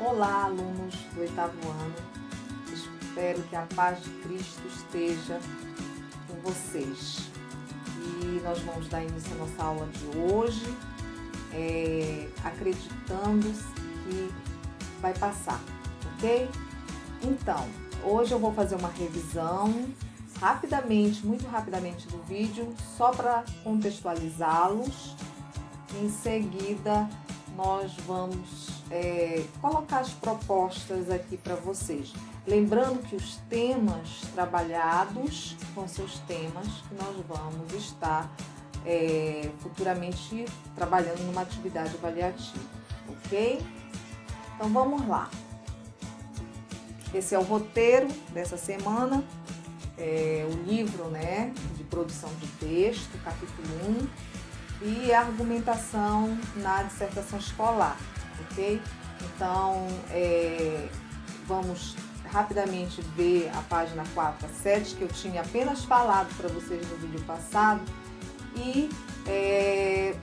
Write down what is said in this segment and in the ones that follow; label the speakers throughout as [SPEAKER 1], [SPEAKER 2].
[SPEAKER 1] Olá, alunos do 8º ano. Espero que a paz de Cristo esteja com vocês. E nós vamos dar início à nossa aula de hoje, acreditando que vai passar, ok? Então, hoje eu vou fazer uma revisão rapidamente, muito rapidamente do vídeo, só para contextualizá-los. Em seguida, nós vamos colocar as propostas aqui para vocês. Lembrando que os temas trabalhados vão ser os temas que nós vamos estar futuramente trabalhando numa atividade avaliativa, ok? Então vamos lá. Esse é o roteiro dessa semana, o livro, né, de produção de texto, capítulo 1, e a argumentação na dissertação escolar, ok? Então, vamos rapidamente ver a página 4 a 7, que eu tinha apenas falado para vocês no vídeo passado, e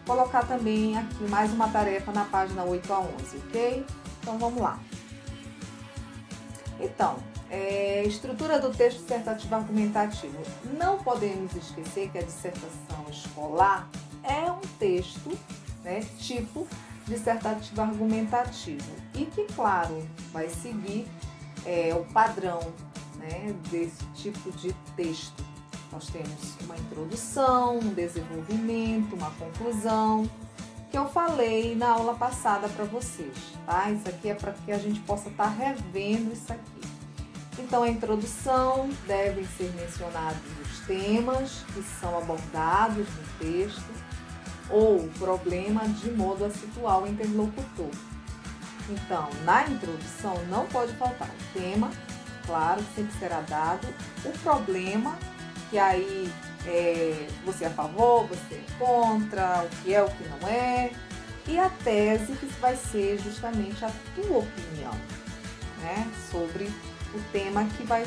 [SPEAKER 1] colocar também aqui mais uma tarefa na página 8 a 11, ok? Então, vamos lá. Então, estrutura do texto dissertativo argumentativo. Não podemos esquecer que a dissertação escolar é um texto, né, tipo dissertativo argumentativo, e que, claro, vai seguir o padrão, né, desse tipo de texto. Nós temos uma introdução, um desenvolvimento, uma conclusão, que eu falei na aula passada para vocês, tá? Isso aqui é para que a gente possa estar revendo isso aqui. Então, a introdução, devem ser mencionados os temas que são abordados no texto, ou problema, de modo a situar o interlocutor. Então, na introdução não pode faltar o tema, claro, sempre será dado, o problema, que aí você é a favor, você é contra, o que não é, e a tese, que vai ser justamente a tua opinião, né, sobre o tema que vai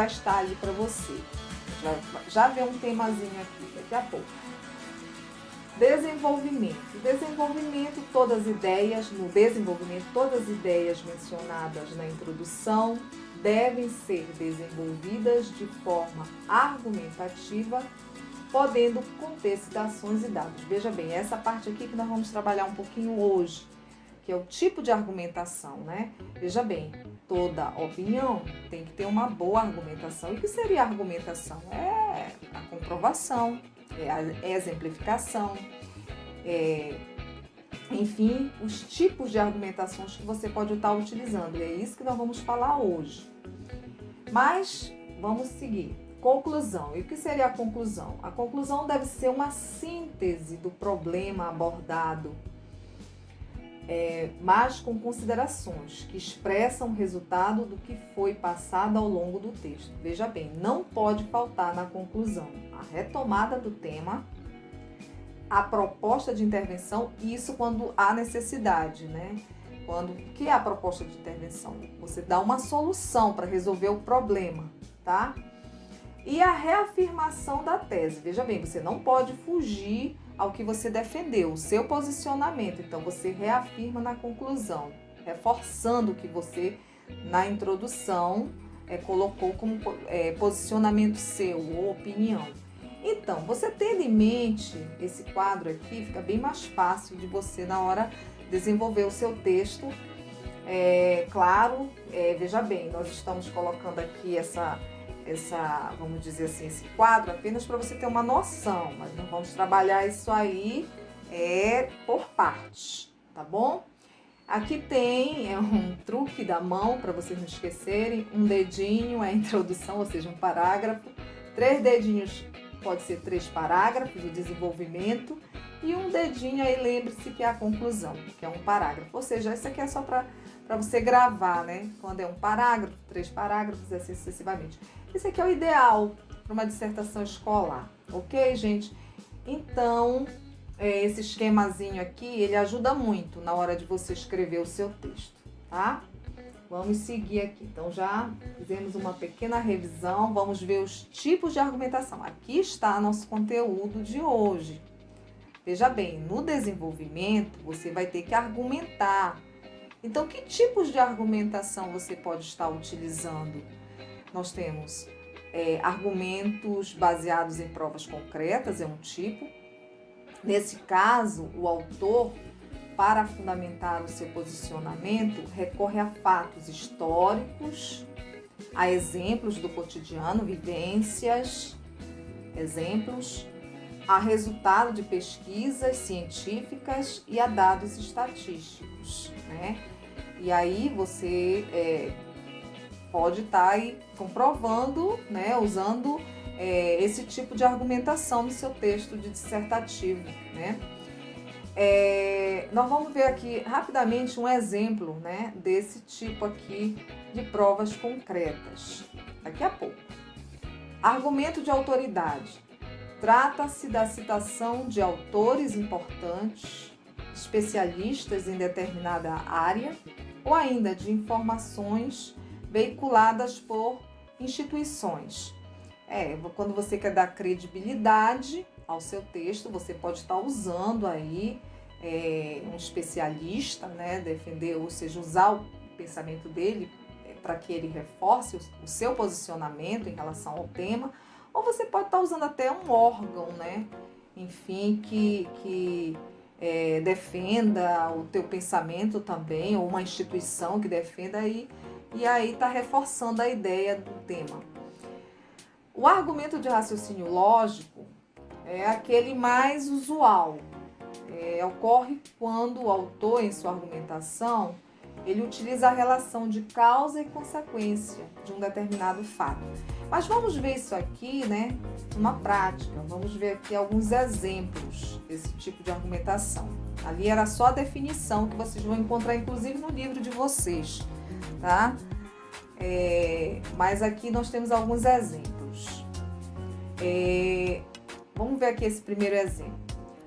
[SPEAKER 1] estar ali para você. Já vê um temazinho aqui daqui a pouco. Desenvolvimento. Todas as ideias mencionadas na introdução devem ser desenvolvidas de forma argumentativa, podendo conter citações e dados. Veja bem, essa parte aqui que nós vamos trabalhar um pouquinho hoje, que é o tipo de argumentação, né? Veja bem, toda opinião tem que ter uma boa argumentação. E o que seria a argumentação? É a comprovação, é a exemplificação, enfim, os tipos de argumentações que você pode estar utilizando. E é isso que nós vamos falar hoje. Mas vamos seguir. Conclusão. E o que seria a conclusão? A conclusão deve ser uma síntese do problema abordado, mas com considerações que expressam o resultado do que foi passado ao longo do texto. Veja bem, não pode faltar na conclusão a retomada do tema, a proposta de intervenção, isso quando há necessidade, né? O que é a proposta de intervenção? Você dá uma solução para resolver o problema, tá? E a reafirmação da tese. Veja bem, você não pode fugir ao que você defendeu, o seu posicionamento. Então, você reafirma na conclusão, reforçando o que você, na introdução, colocou como posicionamento seu ou opinião. Então, você tendo em mente esse quadro aqui, fica bem mais fácil de você, na hora, desenvolver o seu texto. Claro, veja bem, nós estamos colocando aqui vamos dizer assim, esse quadro apenas para você ter uma noção, mas nós vamos trabalhar isso aí por partes, tá bom? Aqui tem um truque da mão para vocês não esquecerem. Um dedinho é a introdução, ou seja, um parágrafo. 3 dedinhos pode ser 3 parágrafos, o desenvolvimento, e um dedinho aí, lembre-se, que é a conclusão, que é um parágrafo. Ou seja, isso aqui é só para você gravar, né? Quando é um parágrafo, 3 parágrafos, assim sucessivamente. Esse aqui é o ideal para uma dissertação escolar, ok, gente? Então, esse esquemazinho aqui, ele ajuda muito na hora de você escrever o seu texto, tá? Vamos seguir aqui. Então, já fizemos uma pequena revisão. Vamos ver os tipos de argumentação. Aqui está nosso conteúdo de hoje. Veja bem, no desenvolvimento, você vai ter que argumentar Então, que tipos de argumentação você pode estar utilizando? Nós temos argumentos baseados em provas concretas, é um tipo. Nesse caso, o autor, para fundamentar o seu posicionamento, recorre a fatos históricos, a exemplos do cotidiano, vivências, exemplos, a resultado de pesquisas científicas e a dados estatísticos, né? E aí você pode estar aí comprovando, né, usando esse tipo de argumentação no seu texto de dissertativo, né? Nós vamos ver aqui rapidamente um exemplo, né, desse tipo aqui de provas concretas, daqui a pouco. Argumento de autoridade. Trata-se da citação de autores importantes, especialistas em determinada área, ou ainda de informações veiculadas por instituições. Quando você quer dar credibilidade ao seu texto, você pode estar usando aí um especialista, né, defender, ou seja, usar o pensamento dele para que ele reforce o seu posicionamento em relação ao tema, ou você pode estar usando até um órgão, né, enfim, que defenda o teu pensamento também, ou uma instituição que defenda e aí está reforçando a ideia do tema. O argumento de raciocínio lógico é aquele mais usual. Ocorre quando o autor, em sua argumentação, ele utiliza a relação de causa e consequência de um determinado fato. Mas vamos ver isso aqui, né, numa prática. Vamos ver aqui alguns exemplos desse tipo de argumentação. Ali era só a definição que vocês vão encontrar, inclusive, no livro de vocês, tá? Mas aqui nós temos alguns exemplos. Vamos ver aqui esse primeiro exemplo.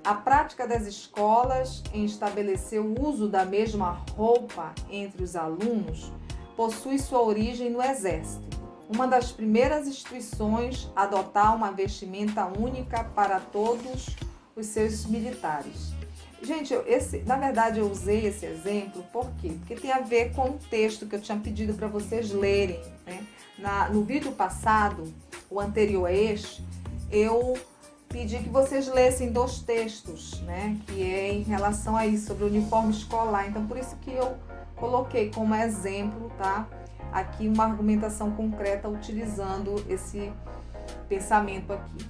[SPEAKER 1] A prática das escolas em estabelecer o uso da mesma roupa entre os alunos possui sua origem no Exército, uma das primeiras instituições a adotar uma vestimenta única para todos os seus militares. Gente, na verdade eu usei esse exemplo, por quê? Porque tem a ver com o texto que eu tinha pedido para vocês lerem, né? No vídeo passado, o anterior a este, eu pedi que vocês lessem 2 textos, né? Que é em relação a isso, sobre o uniforme escolar. Então, por isso que eu coloquei como exemplo, tá? Aqui uma argumentação concreta utilizando esse pensamento aqui.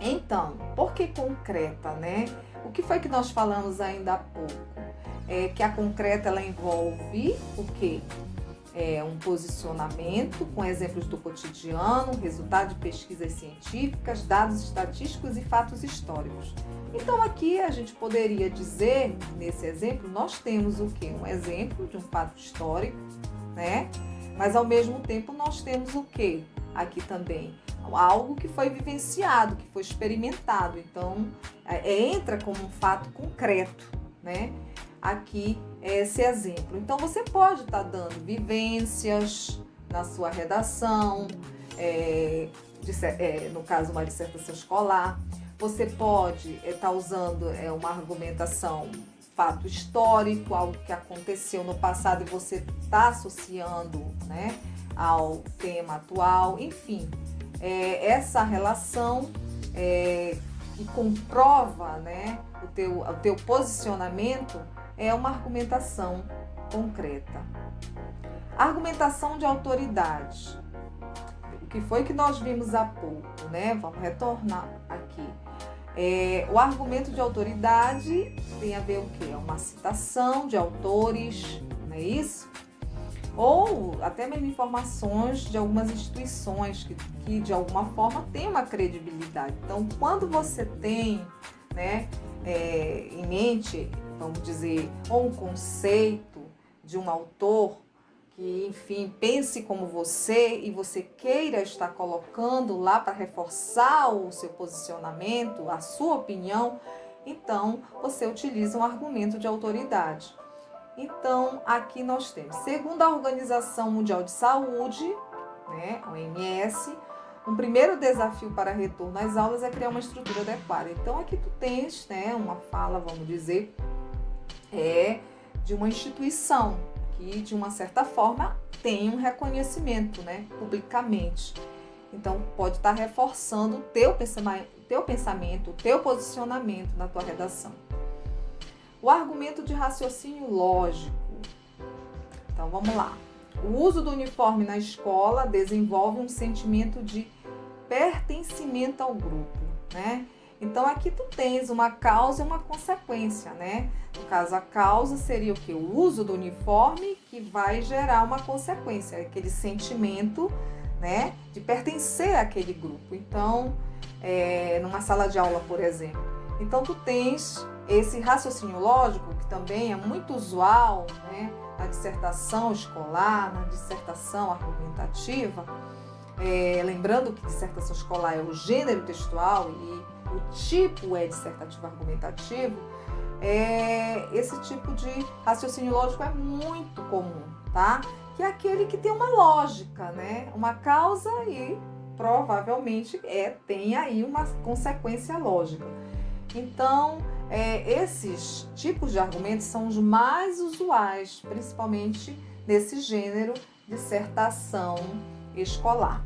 [SPEAKER 1] Então, por que concreta, né? O que foi que nós falamos ainda há pouco? Que a concreta, ela envolve o quê? Um posicionamento com exemplos do cotidiano, resultado de pesquisas científicas, dados estatísticos e fatos históricos. Então aqui a gente poderia dizer, nesse exemplo, nós temos o quê? Um exemplo de um fato histórico, né? Mas ao mesmo tempo nós temos o quê? Aqui também algo que foi vivenciado, que foi experimentado. Então entra como um fato concreto, né? Aqui esse exemplo. Então você pode estar dando vivências na sua redação, no caso uma dissertação escolar. Você pode estar usando uma argumentação, fato histórico, algo que aconteceu no passado e você está associando, né, ao tema atual. Enfim, essa relação que comprova, né, o teu posicionamento é uma argumentação concreta. Argumentação de autoridade. O que foi que nós vimos há pouco, né? Vamos retornar aqui. O argumento de autoridade tem a ver o quê? É uma citação de autores, não é isso? Ou até mesmo informações de algumas instituições que de alguma forma têm uma credibilidade. Então, quando você tem, né, em mente, vamos dizer, ou um conceito de um autor que, enfim, pense como você e você queira estar colocando lá para reforçar o seu posicionamento, a sua opinião, então você utiliza um argumento de autoridade. Então, aqui nós temos, segundo a Organização Mundial de Saúde, né, a OMS, um primeiro desafio para retorno às aulas é criar uma estrutura adequada. Então, aqui tu tens, né, uma fala, vamos dizer, de uma instituição que, de uma certa forma, tem um reconhecimento, né, publicamente. Então, pode estar reforçando o teu pensamento, o teu posicionamento na tua redação. O argumento de raciocínio lógico. Então, vamos lá. O uso do uniforme na escola desenvolve um sentimento de pertencimento ao grupo, né? Então, aqui tu tens uma causa e uma consequência, né? No caso, a causa seria o quê? O uso do uniforme, que vai gerar uma consequência, aquele sentimento, né, de pertencer àquele grupo. Então, numa sala de aula, por exemplo. Então, tu tens esse raciocínio lógico, que também é muito usual, né, na dissertação escolar, na dissertação argumentativa. Lembrando que dissertação escolar é o gênero textual e o tipo é dissertativo argumentativo, esse tipo de raciocínio lógico é muito comum, tá? Que é aquele que tem uma lógica, né? Uma causa e provavelmente tem aí uma consequência lógica. Então, esses tipos de argumentos são os mais usuais, principalmente nesse gênero dissertação escolar,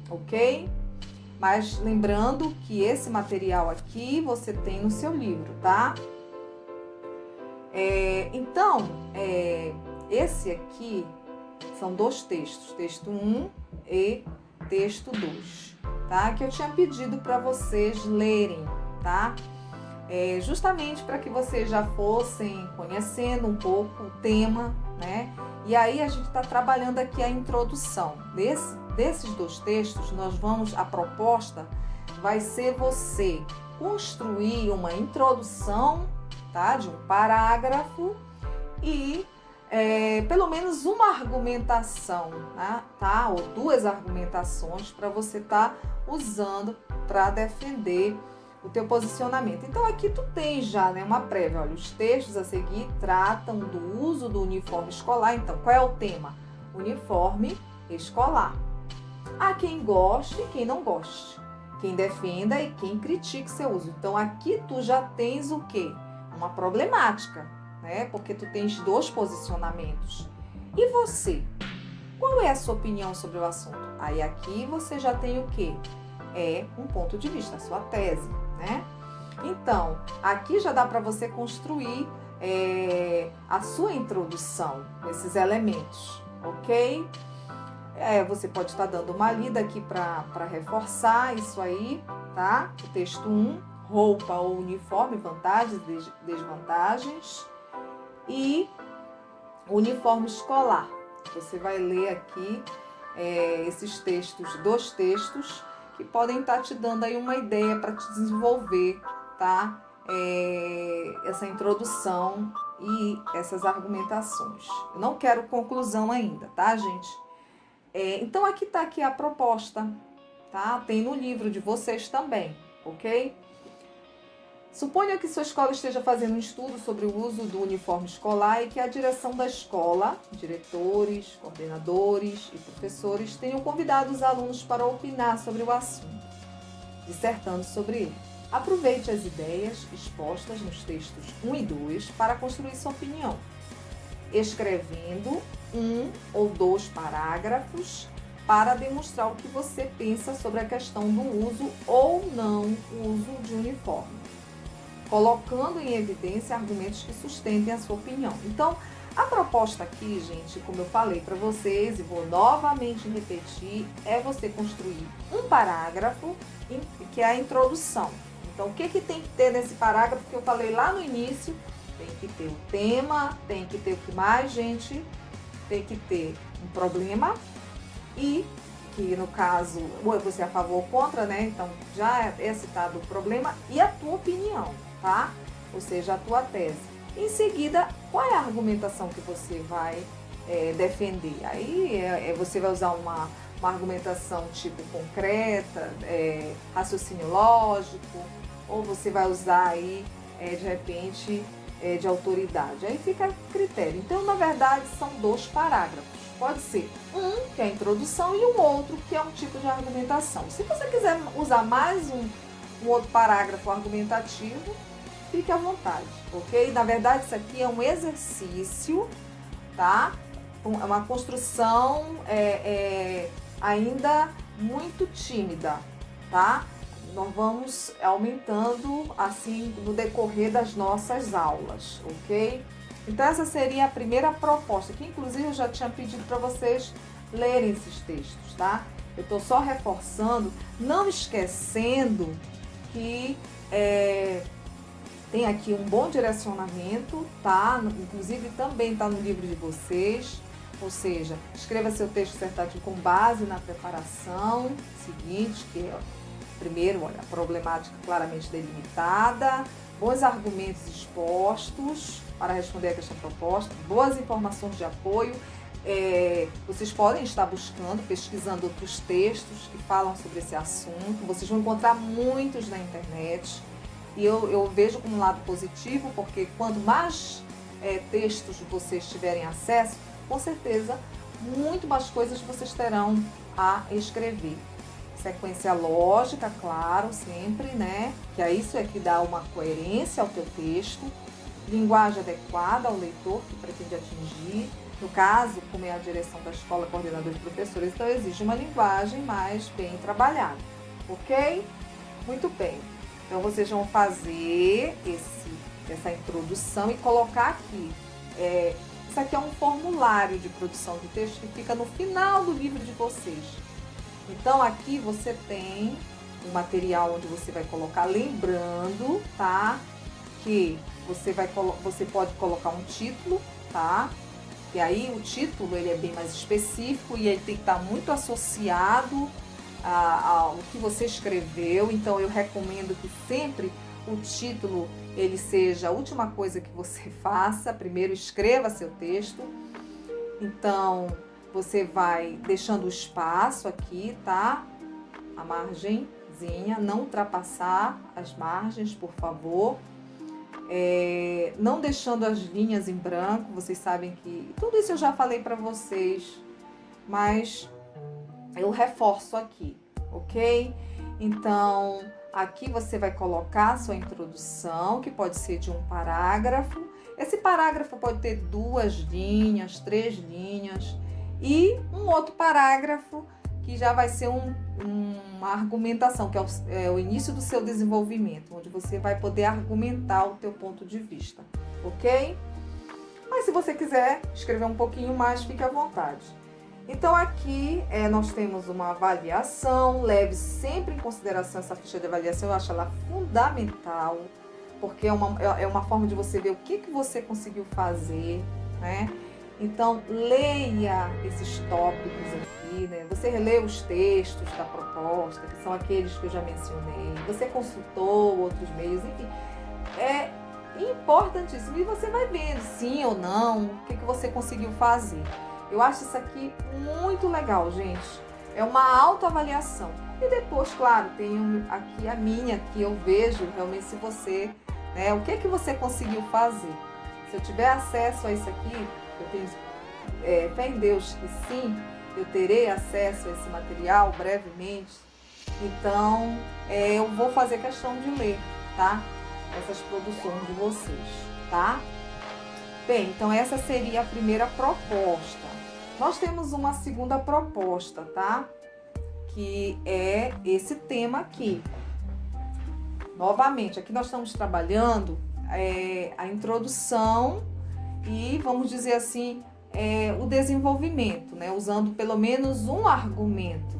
[SPEAKER 1] ok? Mas lembrando que esse material aqui você tem no seu livro, tá? Então, esse aqui são 2 textos, texto 1 e texto 2, tá? Que eu tinha pedido para vocês lerem, tá? Justamente para que vocês já fossem conhecendo um pouco o tema, né? E aí a gente está trabalhando aqui a introdução. Desses 2 textos, a proposta vai ser você construir uma introdução, tá? De um parágrafo e pelo menos uma argumentação, né? Tá? Ou 2 argumentações para você estar usando para defender o teu posicionamento. Então aqui tu tens já, né, uma prévia. Olha, os textos a seguir tratam do uso do uniforme escolar. Então, qual é o tema? Uniforme escolar. Há quem goste e quem não goste, quem defenda e quem critique seu uso. Então aqui tu já tens o quê? Uma problemática, né? Porque tu tens 2 posicionamentos. E você? Qual é a sua opinião sobre o assunto? Aí aqui você já tem o quê? Um ponto de vista, a sua tese, né? Então, aqui já dá para você construir a sua introdução, esses elementos, ok? Você pode estar dando uma lida aqui para reforçar isso aí, tá? O texto 1, roupa ou uniforme, vantagens e desvantagens. E uniforme escolar. Você vai ler aqui esses textos, 2 textos, que podem estar te dando aí uma ideia para te desenvolver, tá? Essa introdução e essas argumentações. Eu não quero conclusão ainda, tá, gente? Então, aqui está aqui a proposta, tá? Tem no livro de vocês também, ok? Suponha que sua escola esteja fazendo um estudo sobre o uso do uniforme escolar e que a direção da escola, diretores, coordenadores e professores tenham convidado os alunos para opinar sobre o assunto, dissertando sobre ele. Aproveite as ideias expostas nos textos 1 e 2 para construir sua opinião, escrevendo 1 ou 2 parágrafos para demonstrar o que você pensa sobre a questão do uso ou não uso de uniforme, colocando em evidência argumentos que sustentem a sua opinião. Então, a proposta aqui, gente, como eu falei para vocês e vou novamente repetir, é você construir um parágrafo que é a introdução. Então, o que tem que ter nesse parágrafo que eu falei lá no início? Tem que ter o tema, tem que ter o que mais, gente? Tem que ter um problema e que no caso, ou você é a favor ou contra, né? Então, já é citado o problema e a tua opinião, tá? Ou seja, a tua tese. Em seguida, qual é a argumentação que você vai defender? Aí você vai usar uma argumentação tipo concreta, raciocínio lógico, ou você vai usar aí, de repente, de autoridade. Aí fica a critério. Então, na verdade, são 2 parágrafos. Pode ser um, que é a introdução, e um outro, que é um tipo de argumentação. Se você quiser usar mais um outro parágrafo argumentativo, fique à vontade, ok? Na verdade, isso aqui é um exercício, tá? É uma construção ainda muito tímida, tá? Nós vamos aumentando assim no decorrer das nossas aulas, ok? Então essa seria a primeira proposta, que inclusive eu já tinha pedido para vocês lerem esses textos, tá? Eu estou só reforçando, não esquecendo que tem aqui um bom direcionamento, tá? Inclusive também está no livro de vocês. Ou seja, escreva seu texto dissertativo com base na preparação seguinte, que é, primeiro, olha, a problemática claramente delimitada, bons argumentos expostos para responder a questão proposta, boas informações de apoio. Vocês podem estar buscando, pesquisando outros textos que falam sobre esse assunto. Vocês vão encontrar muitos na internet. E eu vejo como um lado positivo, porque quanto mais textos vocês tiverem acesso, com certeza, muito mais coisas vocês terão a escrever. Sequência lógica, claro, sempre, né? Que é isso que dá uma coerência ao teu texto. Linguagem adequada ao leitor que pretende atingir. No caso, como é a direção da escola, coordenadores e professores, então exige uma linguagem mais bem trabalhada, ok? Muito bem. Então, vocês vão fazer essa introdução e colocar aqui. Isso aqui é um formulário de produção de texto que fica no final do livro de vocês. Então, aqui você tem o material onde você vai colocar, lembrando, tá? Que você pode colocar um título, tá? E aí o título ele é bem mais específico e ele tem que estar muito associado ao que você escreveu. Então, eu recomendo que sempre o título ele seja a última coisa que você faça. Primeiro escreva seu texto. Então, você vai deixando o espaço aqui, tá? A margenzinha, não ultrapassar as margens, por favor. Não deixando as linhas em branco. Vocês sabem que tudo isso eu já falei para vocês, mas eu reforço aqui, ok? Então, aqui você vai colocar a sua introdução, que pode ser de um parágrafo. Esse parágrafo pode ter 2 linhas, 3 linhas e um outro parágrafo que já vai ser uma argumentação, que é o início do seu desenvolvimento, onde você vai poder argumentar o teu ponto de vista, ok? Mas se você quiser escrever um pouquinho mais, fique à vontade. Então aqui nós temos uma avaliação, leve sempre em consideração essa ficha de avaliação, eu acho ela fundamental, porque é uma forma de você ver o que você conseguiu fazer, né? Então leia esses tópicos aqui, né? Você relê os textos da proposta, que são aqueles que eu já mencionei, você consultou outros meios, enfim, é importantíssimo. E você vai vendo sim ou não, o que você conseguiu fazer. Eu acho isso aqui muito legal, gente. É uma autoavaliação. E depois, claro, tem aqui a minha, que eu vejo realmente se você, né, o que você conseguiu fazer. Se eu tiver acesso a isso aqui, eu tenho fé em Deus que sim, eu terei acesso a esse material brevemente. Então, eu vou fazer questão de ler, tá? Essas produções de vocês, tá? Bem, então essa seria a primeira proposta. Nós temos uma segunda proposta, tá? Que é esse tema aqui. Novamente, aqui nós estamos trabalhando a introdução e, vamos dizer assim, o desenvolvimento, né? Usando pelo menos um argumento.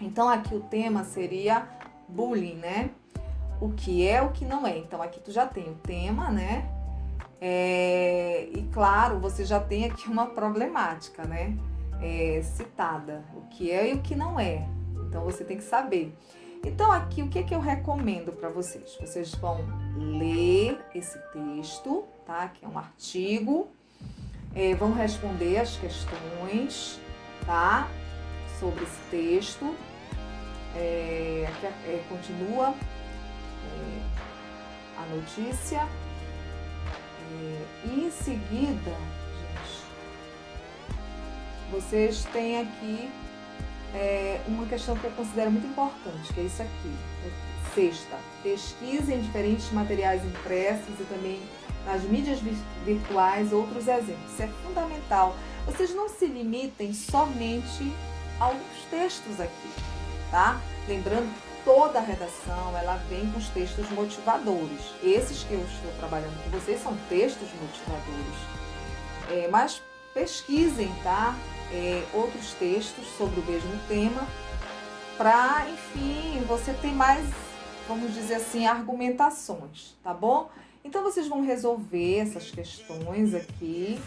[SPEAKER 1] Então, aqui o tema seria bullying, né? O que é, o que não é. Então, aqui tu já tem o tema, né? E claro, você já tem aqui uma problemática, né? Citada, o que é e o que não é. Então você tem que saber. Então aqui o que eu recomendo para vocês? Vocês vão ler esse texto, tá? Que é um artigo, vão responder as questões, tá? Sobre esse texto. Aqui continua a notícia. E em seguida, gente, vocês têm aqui uma questão que eu considero muito importante, que é isso aqui. Sexta, pesquise em diferentes materiais impressos e também nas mídias virtuais outros exemplos. Isso é fundamental. Vocês não se limitem somente aos textos aqui, tá? Lembrando que toda a redação, ela vem com os textos motivadores. Esses que eu estou trabalhando com vocês são textos motivadores. Mas pesquisem, tá? Outros textos sobre o mesmo tema para, enfim, você ter mais, vamos dizer assim, argumentações, tá bom? Então, vocês vão resolver essas questões aqui,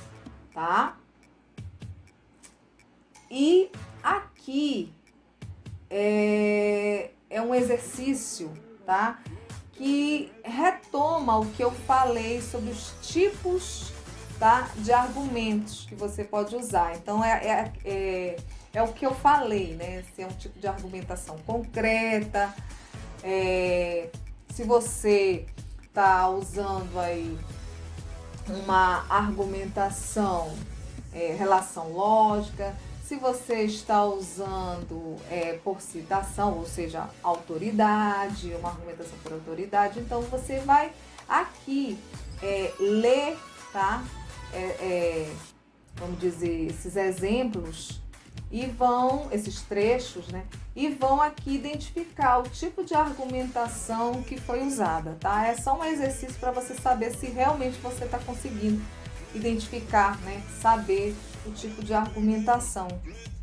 [SPEAKER 1] tá? E aqui é um exercício, tá? Que retoma o que eu falei sobre os tipos, tá? De argumentos que você pode usar. Então, é o que eu falei, né? Se é um tipo de argumentação concreta, se você está usando aí uma argumentação, relação lógica, se você está usando por citação, ou seja, autoridade, uma argumentação por autoridade, então você vai aqui ler, tá? Vamos dizer, esses exemplos e esses trechos, né? E vão aqui identificar o tipo de argumentação que foi usada, tá? É só um exercício para você saber se realmente você está conseguindo identificar, né? Saber o tipo de argumentação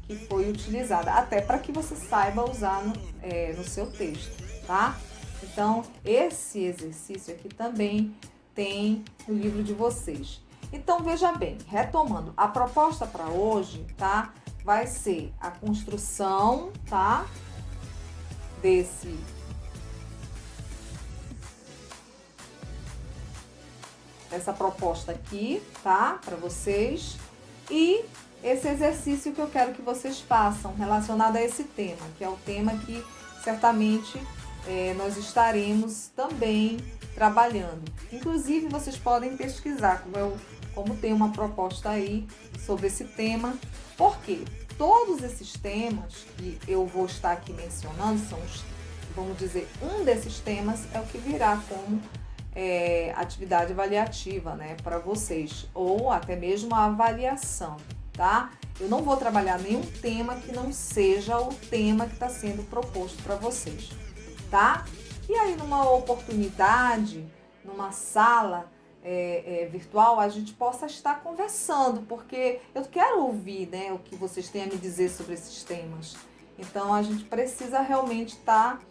[SPEAKER 1] que foi utilizada, até para que você saiba usar no seu texto, tá? Então, esse exercício aqui também tem no livro de vocês. Então, veja bem, retomando, a proposta para hoje, tá? Vai ser a construção, tá? Dessa proposta aqui, tá? Para vocês. E esse exercício que eu quero que vocês façam relacionado a esse tema, que é o tema que certamente nós estaremos também trabalhando. Inclusive, vocês podem pesquisar, como tem uma proposta aí sobre esse tema. Por quê? Todos esses temas que eu vou estar aqui mencionando vamos dizer, um desses temas é o que virá como atividade avaliativa, né, para vocês, ou até mesmo a avaliação, tá? Eu não vou trabalhar nenhum tema que não seja o tema que está sendo proposto para vocês, tá? E aí, numa oportunidade, numa sala virtual, a gente possa estar conversando, porque eu quero ouvir, né, o que vocês têm a me dizer sobre esses temas. Então, a gente precisa realmente estar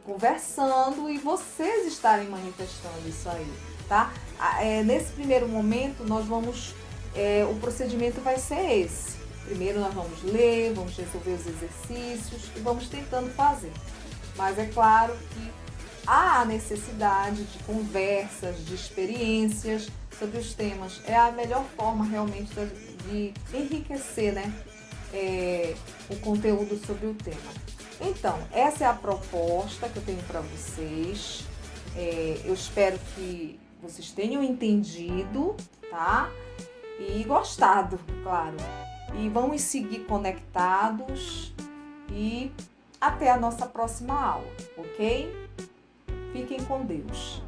[SPEAKER 1] conversando e vocês estarem manifestando isso aí, tá? Nesse primeiro momento, o procedimento vai ser esse. Primeiro nós vamos ler, vamos resolver os exercícios e vamos tentando fazer. Mas é claro que há a necessidade de conversas, de experiências sobre os temas. É a melhor forma realmente de enriquecer, né, o conteúdo sobre o tema. Então, essa é a proposta que eu tenho para vocês. Eu espero que vocês tenham entendido, tá? E gostado, claro. E vamos seguir conectados e até a nossa próxima aula, ok? Fiquem com Deus.